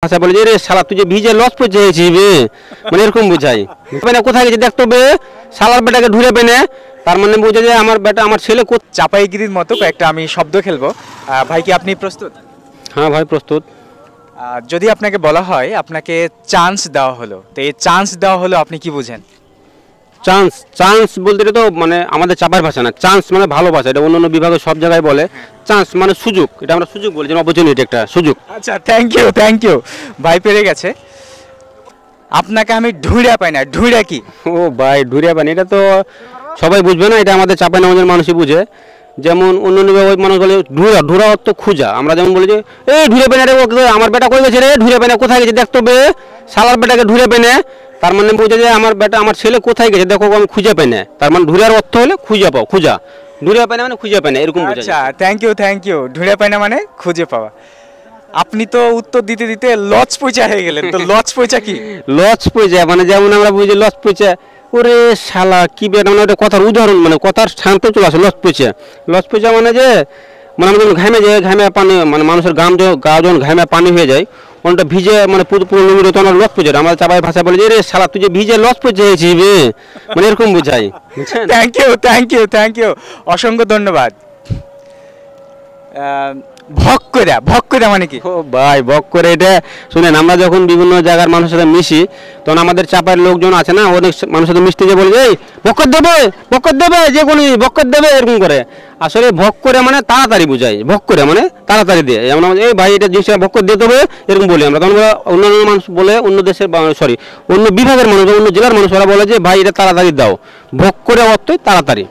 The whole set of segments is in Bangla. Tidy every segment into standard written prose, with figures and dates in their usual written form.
ভাষা বলে যে রে শালা তুই যে ভিজে লস পড়ে বে, মানে এরকম বোঝাই। মানে কোথায় গেছে দেখতো বে, শালার বেটাকে ঢুরে পেনে, তার মানে বোঝা যায় আমার বেটা আমার ছেলে। চাপাইগিরির মতো কয়েকটা আমি শব্দ খেলবো। ভাই কি আপনি প্রস্তুত? হ্যাঁ ভাই প্রস্তুত। যদি আপনাকে বলা হয় আপনাকে চান্স দেওয়া হলো, তো এই চান্স দেওয়া হলো আপনি কি বুঝেন? চান্স, চান্স বলতে এটা তো মানে আমাদের চাপার ভাষা না, চান্স মানে ভালোবাসা, এটা অন্য অন্য বিভাগে সব জায়গায় বলে। চান্স মানে সুযোগ, এটা আমরা সুযোগ বলি, যেন অপরচুনিটি, একটা সুযোগ। আচ্ছা, থ্যাংক ইউ ভাই, পেরে গেছে। আপনাকে আমি ঢুঁড়া পাই না, ঢুঁড়া কি? ও ভাই ঢুরিয়া পানি, এটা তো সবাই বুঝবে না, এটা আমাদের চাপাই নামাজের মানুষই বুঝে। যেমন অন্য অন্য বিভাগের মানুষ বলে ঢুরা, ঢুরা অর্থ খুঁজা। আমরা যেমন বলি যে এই ঢুরে পেনে রে, আমার বেটা কই গেছে রে, ঢুরে পেনে কোথায় গেছে দেখতো বে, শালার বেটাকে ঢুরে পেনে, তার মানে বোঝা যায় আমার বেটা আমার ছেলে কোথায় গেছে দেখো আমি খুঁজে পাই না। তার মানে ঢুরিয়ার অর্থ হলে খুঁজে পাও, খুঁজা। ঢুরিয়া পাই না মানে খুঁজে পাই না, এরকম বোঝা আচ্ছা, যায়। Thank you. ঢুঁড়া পাই না মানে খুঁজে পাওয়া। আপনি তো উত্তর দিতে দিতে লজ পয়সা হয়ে গেলেন, তো লজ পয়সা কি? লস পয়সা মানে যেমন আমরা বুঝি লস পয়সা, ওরে শালা কি বেটা, মানে ওটা কথার উদাহরণ, মানে কথার শান্ত চলে আসে। লস পয়সা, লস পয়সা মানে যে মানে আমরা যখন ঘামে যায়, ঘামে পানি, মানে মানুষের গা যখন ঘামে পানি হয়ে যায়, ওটা ভিজে মানে পুরো তখন লস পয়সা। আমাদের চাপাই ভাষা বলে যে রে শালা তুই যে ভিজে লস পয়সা হয়েছিস বে, মানে এরকম বোঝাই, বুঝছেন? থ্যাংক ইউ, অসংখ্য ধন্যবাদ। ভক করে মানে কি? ও ভাই বক করে, এটা শুনেন, আমরা যখন বিভিন্ন জায়গার মানুষের সাথে মিশি, তখন আমাদের চাপার লোকজন আছে না, অনেক মানুষের সাথে মিশতে যে বলে এই বক্কর দেবে যে কোনো বক্কর দেবে, এরকম করে। আসলে ভক করে মানে তাড়াতাড়ি বোঝায়, ভক করে মানে তাড়াতাড়ি দিয়ে। যেমন এই ভাই এটা জিনিসটা ভক্কর দিয়ে দেবে, এরকম বলি আমরা। তখন অন্যান্য মানুষ বলে, অন্য দেশের সরি অন্য বিভাগের মানুষ, অন্য জেলার মানুষ, ওরা বলে যে ভাই এটা তাড়াতাড়ি দাও। ভক করে অর্থই তাড়াতাড়ি।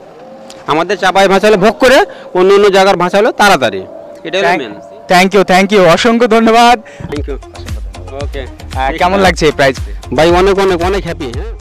আমাদের চাপাই ভাষা হলে ভক করে, অন্য অন্য জায়গার ভাষা হলো তাড়াতাড়ি। এটাই হলো মেন। থ্যাংক ইউ, অসংখ্য ধন্যবাদ। Thank you. ওকে, কেমন লাগছে এই প্রাইজ? ভাই অনেক অনেক অনেক হ্যাপি। হ্যাঁ।